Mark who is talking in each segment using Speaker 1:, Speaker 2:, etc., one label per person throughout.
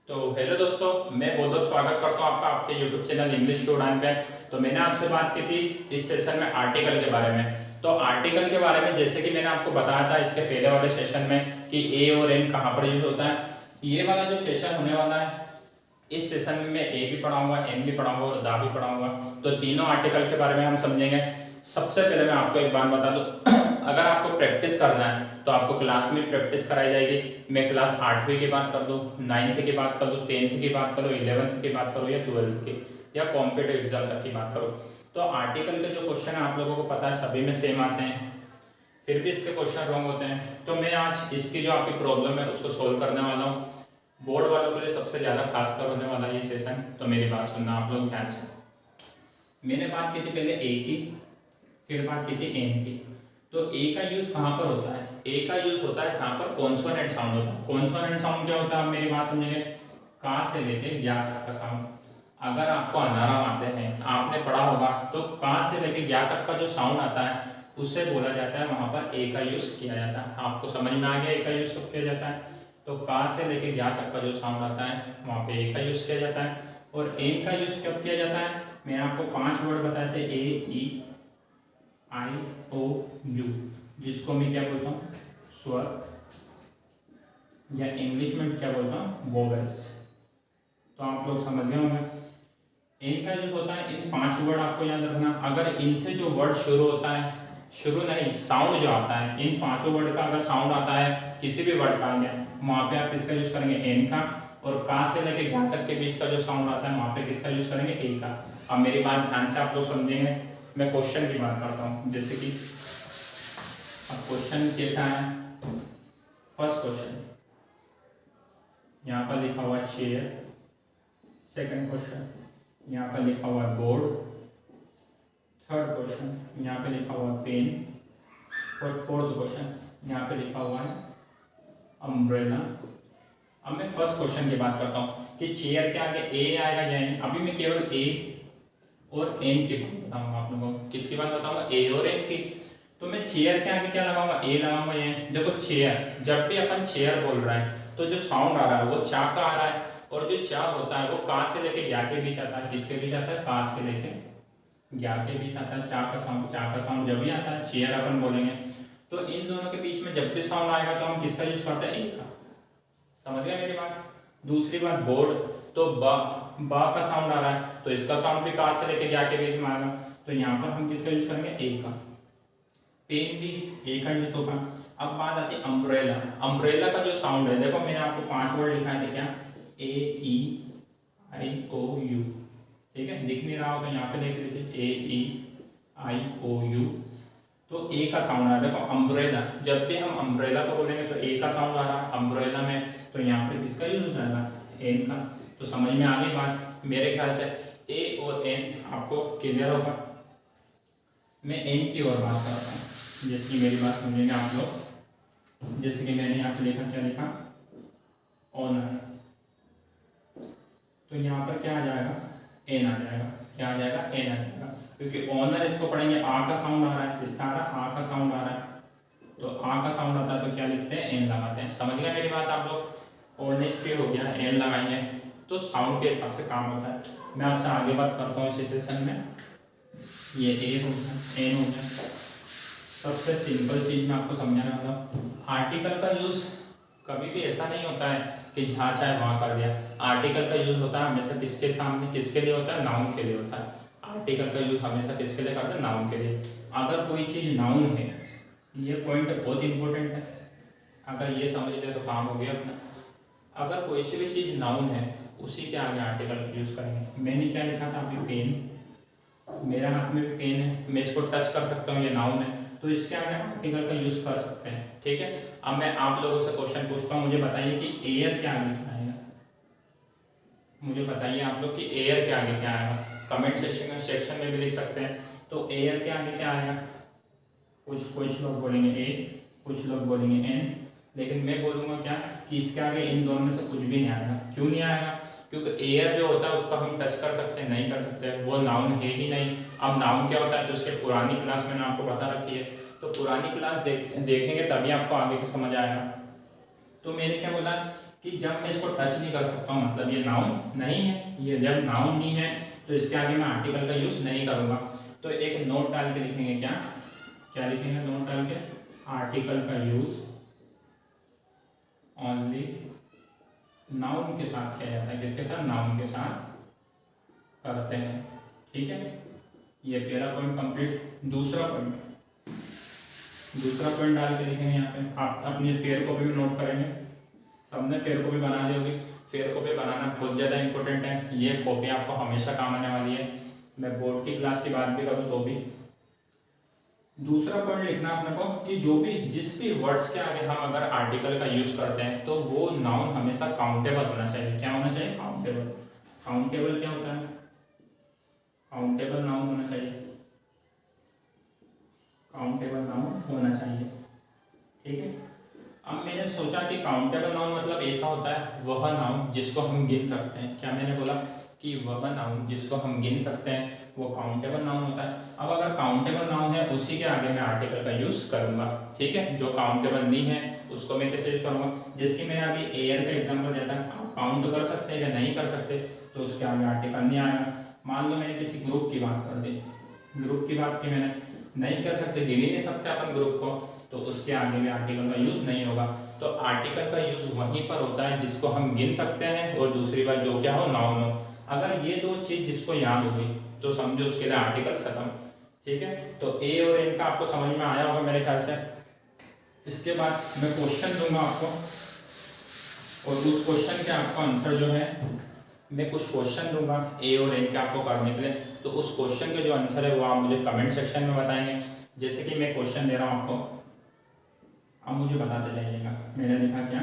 Speaker 1: तो हेलो दोस्तों, मैं बहुत बहुत स्वागत करता हूं आपका आपके यूट्यूब चैनल इंग्लिश टू उड़ान पे। तो मैंने आपसे बात की थी इस सेशन में आर्टिकल के बारे में। तो आर्टिकल के बारे में जैसे कि मैंने आपको बताया था इसके पहले वाले सेशन में कि ए और एन कहाँ पर यूज होता है। ये वाला जो सेशन होने वाला है, इस सेशन में मैं ए भी पढ़ाऊंगा, एन भी पढ़ाऊंगा और दा भी पढ़ाऊंगा। तो तीनों आर्टिकल के बारे में हम समझेंगे। सबसे पहले मैं आपको एक बात बता दूं, अगर आपको प्रैक्टिस करना है तो आपको क्लास में प्रैक्टिस कराई जाएगी। मैं क्लास 8वीं की बात कर दूं, 9th की बात कर दूं, 10th की बात करूं, 11th की बात करूं या 12th की या कॉम्पिटिटिव एग्जाम तक की बात करूं। तो आर्टिकल के जो क्वेश्चन है आप लोगों को पता है सभी में सेम आते हैं, फिर भी इसके क्वेश्चन रॉन्ग होते हैं। तो मैं आज इसकी जो आपकी प्रॉब्लम है उसको सोल्व करने वाला हूँ। बोर्ड वालों के लिए सबसे ज़्यादा खासकर होने वाला ये सेशन। तो मेरी बात सुनना आप लोग ध्यान से। मैंने बात की थी पहले ए की, फिर बात की थी एन की। तो ए का यूज कहाँ पर होता है? ए का यूज होता है जहाँ पर कॉन्सोनेंट साउंड होता है। कॉन्सोनेंट साउंड क्या होता है, आप मेरी बात समझेंगे। का से लेके ज्ञा तक का साउंड। अगर आपको अनाराम आते हैं, आपने पढ़ा होगा, तो का से लेके ज्ञा तक का जो साउंड आता है उससे बोला जाता है वहाँ पर ए का यूज किया जाता है। आपको समझ में आ गया ए का यूज कब किया जाता है? तो का से लेके ज्ञा तक का जो साउंड आता है वहाँ पे ए का यूज किया जाता है। और एन का यूज कब किया जाता है? मैंने आपको 5 वर्ड बताए थे, ए ई आई ओ यू, जिसको मैं क्या बोलता हूँ, स्वर, या इंग्लिश में क्या बोलता हूँ, वोवेल्स। तो आप लोग समझ गए होंगे। एन का यूज होता है इन 5 वर्ड, आपको याद रखना। अगर इनसे जो वर्ड शुरू होता है, शुरू नहीं, साउंड जो आता है, इन 5 वर्ड का अगर साउंड आता है किसी भी वर्ड का वहाँ पे आप किसका यूज करेंगे? एन का। और का से लेके ज्ञा तक के बीच का जो साउंड आता है वहाँ पे किसका यूज करेंगे? ए का। अब मेरी बात ध्यान से आप लोग समझेंगे। मैं क्वेश्चन की बात करता हूँ, जैसे कि अब क्वेश्चन कैसा है। फर्स्ट क्वेश्चन यहाँ पर लिखा हुआ है चेयर। सेकंड क्वेश्चन यहाँ पर लिखा हुआ है बोर्ड। थर्ड क्वेश्चन यहाँ पे लिखा हुआ है पेन। और फोर्थ क्वेश्चन यहाँ पे लिखा हुआ है अम्ब्रेला। अब मैं फर्स्ट क्वेश्चन की बात करता हूँ कि चेयर के आगे ए आएगा या एन। अभी मैं केवल ए और एन की बात बताऊंगा आप लोगों को। किसकी बात बताऊंगा? ए और एन की। तो मैं चेयर के आगे क्या लगाऊंगा? ए लगाऊंगा या एन। देखो चेयर, जब भी अपन चेयर बोल रहे हैं तो जो साउंड आ रहा है वो चा का आ रहा है, और जो चा होता है वो का से लेके ज्ञा के बीच आता है। किसके बीच आता है? का से लेके ज्ञा के बीच आता है। चा का साउंड जब भी आता है चेयर अपन बोलेंगे। तो इन दोनों के बीच में जब भी साउंड आएगा तो हम किसका यूज करते हैं? ए का। समझ गए मेरी बात? दूसरी बात बोर्ड, तो बा का साउंड आ रहा है तो इसका साउंड भी का से लेके ज्ञा के बीच में आएगा। तो यहाँ पर हम किसका यूज करेंगे? ए का। पेन भी ए का यूज होगा। अब बात आती है अम्ब्रेला। अम्ब्रेला का जो साउंड है, देखो मैंने आपको 5 वर्ड लिखा है, क्या? ए ई आई ओ यू। ठीक है, लिख नहीं रहा हो तो यहाँ पे लिख लीजिए ए ई आई ओ यू। तो ए का साउंड आ रहा है। देखो अम्ब्रेला, जब भी हम अम्ब्रेला को बोलेंगे तो ए का साउंड आ रहा है अम्ब्रेला में। तो यहाँ पे किसका यूज हो जाएगा? एन का। तो समझ में आ गई बात मेरे ख्याल से। ए और एन आपको क्लियर होगा। मैं एन की ओर बात करता हूँ, जैसे कि मेरी बात समझेंगे आप लोग। जैसे कि मैंने यहाँ पे लिखा, क्या लिखा? ऑनर। तो यहाँ पर क्या आ जाएगा? एन आ जाएगा। क्या आ जाएगा? एन आ जाएगा, क्योंकि ऑनर इसको पढ़ेंगे, आ का साउंड आ रहा है। किसका आ रहा है? आ का साउंड आ रहा है। तो आ का साउंड आता है तो क्या लिखते हैं? एन लगाते हैं। समझ गए मेरी बात आप लोग? ऑनेस्टी हो गया, एन लगाएंगे तो साउंड के हिसाब से काम होता है। मैं आपसे आगे बात करता हूँ इसी सेशन में। ये ए हो गया, एन हो गया। सबसे सिंपल चीज मैं आपको समझाने वाला हूँ। आर्टिकल का यूज कभी भी ऐसा नहीं होता है कि जहाँ चाहे वहाँ कर दिया। आर्टिकल का यूज होता है हमेशा किसके सामने, किसके लिए होता है? नाउन के लिए होता है। आर्टिकल का यूज हमेशा किसके लिए करते हैं? नाउन के लिए। अगर कोई चीज नाउन है, ये पॉइंट बहुत इंपॉर्टेंट है, अगर ये समझ ले तो काम हो गया अपना। अगर कोई सी भी चीज नाउन है उसी के आगे आर्टिकल यूज करेंगे। मैंने क्या लिखा था अभी? पेन। मेरा हाथ में भी पेन है, मैं इसको टच कर सकता हूँ, ये नाउन है, तो इसके आगे आर्टिकल का यूज कर सकते हैं। ठीक है, अब मैं आप लोगों से क्वेश्चन पूछता हूँ, मुझे बताइए कि एयर के आगे क्या आएगा? मुझे बताइए आप लोग कि एयर के आगे क्या आएगा। कमेंट सेक्शन में भी लिख सकते हैं। तो एयर के आगे क्या आएगा? कुछ लोग बोलेंगे ए, कुछ लोग बोलेंगे एन, लेकिन मैं बोलूँगा क्या कि इसके आगे इन दोनों में से कुछ भी नहीं आएगा। क्यों नहीं आएगा? क्योंकि एयर जो होता है उसको हम टच कर सकते हैं, नहीं कर सकते, वो नाउन है ही नहीं। अब नाउन क्या होता है तो उसके पुरानी क्लास मैंने आपको बता रखी है, तो पुरानी क्लास देखेंगे तभी आपको आगे की समझ आएगा। तो मैंने क्या बोला कि जब मैं इसको टच नहीं कर सकता हूँ मतलब ये नाउन नहीं है, ये जब नाउन नहीं है तो इसके आगे मैं आर्टिकल का यूज़ नहीं करूँगा। तो एक नोट डाल के लिखेंगे, क्या क्या लिखेंगे नोट डाल के, आर्टिकल का यूज़ ओनली नाउन के साथ किया जाता है। किसके साथ? नाउन के साथ करते हैं। ठीक है, ये पहला पॉइंट कंप्लीट। दूसरा पॉइंट डाल के लिखेंगे यहाँ पे, आप अपनी फेयर कॉपी में नोट करेंगे। सबने फेयर कॉपी बना ली होगी। फेयर कॉपी बनाना बहुत ज़्यादा इंपॉर्टेंट है, ये कॉपी आपको हमेशा काम आने वाली है। मैं बोर्ड की क्लास की बात भी करूँ तो भी। दूसरा पॉइंट लिखना अपने को कि जो भी जिस भी वर्ड्स के आगे हम अगर आर्टिकल का यूज़ करते हैं तो वो नाउन हमेशा काउंटेबल होना चाहिए। क्या होना चाहिए? काउंटेबल। काउंटेबल क्या होता है? काउंटेबल नाउन होना चाहिए। काउंटेबल नाउन होना चाहिए। ठीक है, अब मैंने सोचा कि काउंटेबल नाउन मतलब ऐसा होता है वह नाउन जिसको हम गिन सकते हैं। क्या मैंने बोला? कि वह नाउन जिसको हम गिन सकते हैं वो काउंटेबल नाउन होता है। अब अगर काउंटेबल नाउन है उसी के आगे मैं आर्टिकल का यूज़ करूंगा। ठीक है, जो काउंटेबल नहीं है उसको मैं कैसे यूज करूंगा? जिसकी मैंने अभी एयर का एग्जाम्पल दिया था, आप काउंट कर सकते हैं या नहीं कर सकते तो उसके आगे आर्टिकल नहीं आएगा। मान लो मैंने किसी ग्रुप की बात कर दी, ग्रुप की बात की मैंने, नहीं कर सकते, गिन ही नहीं सकते अपन ग्रुप को, तो उसके आगे भी आर्टिकल का यूज़ नहीं होगा। तो आर्टिकल का यूज़ वहीं पर होता है जिसको हम गिन सकते हैं और दूसरी बात जो क्या हो, नाउन हो। अगर ये दो चीज़ जिसको याद हो गई तो समझो उसके लिए आर्टिकल खत्म। ठीक है, तो ए और एन का आपको समझ में आया होगा मेरे ख्याल से। इसके बाद मैं क्वेश्चन दूंगा आपको और उस क्वेश्चन के आपका आंसर जो है, मैं कुछ क्वेश्चन दूंगा ए और एन के आपको करने के लिए, तो उस क्वेश्चन के जो आंसर है वो आप मुझे कमेंट सेक्शन में बताएंगे। जैसे कि मैं क्वेश्चन दे रहा हूँ आपको, अब मुझे बताते जाइएगा। मैंने लिखा क्या?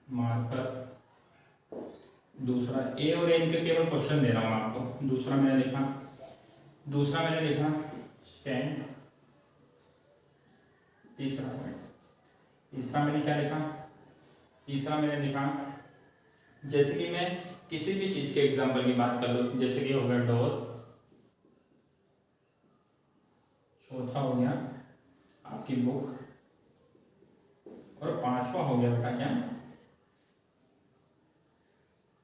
Speaker 1: मार्कर। दूसरा ए और एन के केवल क्वेश्चन दे रहा हूँ आपको। दूसरा मैंने लिखा स्टैंड। तीसरा मैंने क्या लिखा? तीसरा मैंने लिखा जैसे कि मैं किसी भी चीज के एग्जाम्पल की बात कर लूँ, जैसे कि हो गया डोर। चौथा हो गया आपकी बुक और पांचवा हो गया बेटा क्या?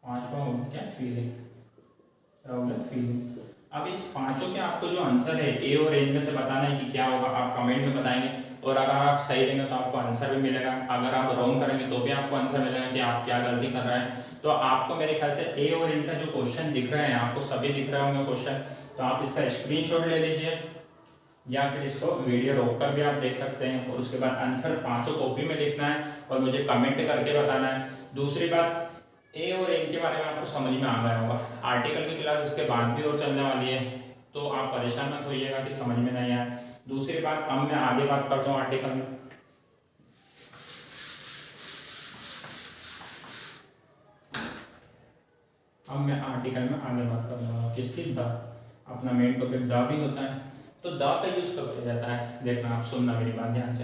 Speaker 1: पांचवा हो गया क्या? फीलिंग। क्या हो गया? फीलिंग। अब इस पांचों के आपको जो आंसर है ए और एन में से बताना है कि क्या होगा, आप कमेंट में बताएंगे। और अगर आप सही देंगे तो आपको आंसर भी मिलेगा, अगर आप रॉन्ग करेंगे तो भी आपको आंसर मिलेगा कि आप क्या गलती कर रहे हैं। तो आपको मेरे ख्याल से ए और एन का जो क्वेश्चन दिख रहे हैं, आपको सभी दिख रहे होंगे क्वेश्चन, तो आप इसका स्क्रीनशॉट ले लीजिए या फिर इसको वीडियो रोककर भी आप देख सकते हैं। और उसके बाद आंसर पांचों कॉपी में लिखना है और मुझे कमेंट करके बताना है। दूसरी बात, ए और एन के बारे में आपको समझ में आ गया होगा। आर्टिकल की क्लास इसके बाद भी और चलने वाली है, तो आप परेशान मत होइएगा कि समझ में नहीं आया। दूसरी बात, अब मैं आगे बात करता हूँ आर्टिकल में। अब मैं आर्टिकल में आगे बात कर रहा हूँ किसकी? द। अपना मेन टॉपिक द भी होता है। तो द का यूज कब किया जाता है? देखना, आप सुनना मेरी बात ध्यान से।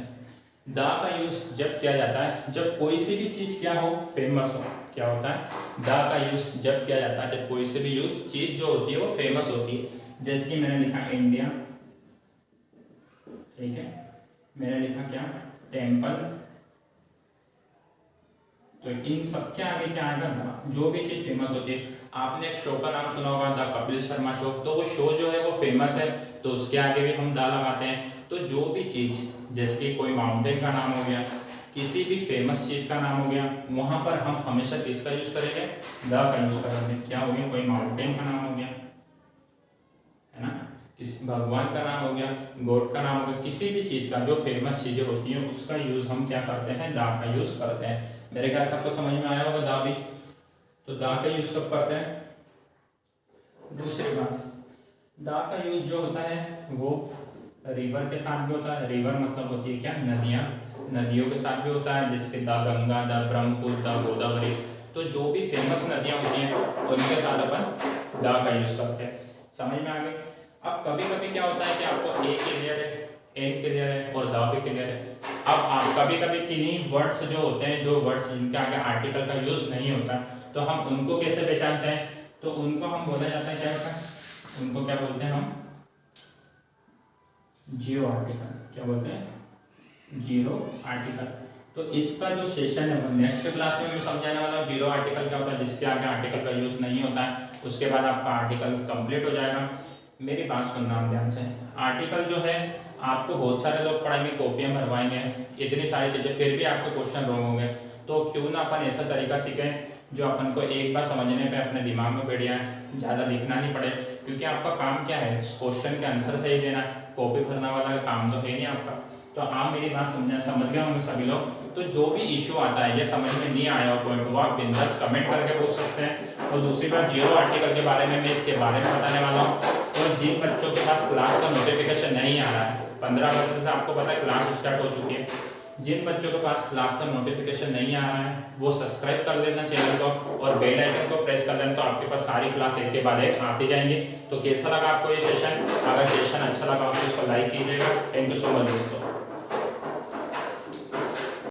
Speaker 1: द का यूज जब किया जाता है जब कोई सी भी चीज क्या हो, फेमस हो। क्या होता है? द का यूज जब किया जाता है जब कोई सी भी चीज जो होती है वो फेमस होती है। जैसे कि मैंने लिखा इंडिया, ठीक है, मैंने लिखा क्या? टेम्पल। तो इन सब के आगे क्या आएगा? द। जो भी चीज फेमस होती है, आपने एक शो का नाम सुना होगा द कपिल शर्मा शो, तो वो शो जो है वो फेमस है तो उसके आगे भी हम द लगाते हैं। तो जो भी चीज, जैसे कि कोई माउंटेन का नाम हो गया, किसी भी फेमस चीज का नाम हो गया, वहां पर हम हमेशा किसका यूज करेंगे? द का यूज करेंगे। क्या हो गया? कोई माउंटेन का नाम हो गया, है ना, किसी भगवान का नाम हो गया, गॉड का नाम हो गया, किसी भी चीज का जो फेमस चीजें होती हैं उसका यूज हम क्या करते हैं? द का यूज करते हैं। मेरे ख्याल से आपको समझ में आया होगा द भी। तो द का यूज कब करते हैं? दूसरी बात, द का यूज जो होता है वो रिवर के साथ भी होता है। रिवर मतलब होती है क्या? नदियाँ। नदियों के साथ भी होता है, जैसे the Ganga, the Brahmaputra, the Godavari. तो जो भी फेमस नदियाँ होती हैं उनके साथ अपन द का यूज करते हैं। समझ में आ गई? अब कभी कभी क्या होता है कि आपको ए क्लियर है, एन क्लियर है और द भी क्लियर है। अब आप कभी कभी किन्हीं वर्ड्स जो होते हैं, जो वर्ड्स जिनके आगे आर्टिकल का यूज नहीं होता, तो हम उनको कैसे पहचानते हैं? तो उनको हम बोला जाता है क्या होता है? उनको क्या बोलते हैं हम? Zero article. क्या बोलते हैं? Zero article. तो इसका जो सेशन है वो नेक्स्ट क्लास में मैं समझाने वाला हूँ। जीरो आर्टिकल क्या होता है, जिसके आगे आर्टिकल का यूज़ नहीं होता है, उसके बाद आपका आर्टिकल कंप्लीट हो जाएगा। मेरी बात सुनना आप ध्यान से। आर्टिकल जो है आपको बहुत सारे लोग पढ़ाएंगे, कॉपियाँ भरवाएंगे, इतनी सारी चीज़ें, फिर भी आपके क्वेश्चन रॉन्ग होंगे। तो क्यों ना अपन ऐसा तरीका सीखें जो अपन को एक बार समझने पे अपने दिमाग में बैठ जाए, ज़्यादा लिखना नहीं पड़े। क्योंकि आपका काम क्या है, क्वेश्चन के आंसर सही देना, कॉपी भरना वाला काम तो है नहीं आपका। तो आप मेरी बात समझ गए होंगे सभी लोग। तो जो भी इश्यू आता है, ये समझ में नहीं आया हो पॉइंट, वो आप बिंदास कमेंट करके पूछ सकते हैं। और दूसरी बात, जीरो आर्टिकल के बारे में मैं इसके बारे में बताने वाला हूँ। और जिन बच्चों के पास क्लास का नोटिफिकेशन नहीं आ रहा है, 15 अगस्त से आपको पता है क्लास स्टार्ट हो चुकी है, जिन बच्चों के पास क्लास का नोटिफिकेशन नहीं आ रहा है वो सब्सक्राइब कर लेना चैनल को और बेल आइकन को प्रेस कर लेना, तो आपके पास सारी क्लास एक के बाद एक आती जाएंगी। तो कैसा लगा आपको ये सेशन? अगर सेशन अच्छा लगा तो इसको लाइक कीजिएगा। थैंक यू सो मच दोस्तों।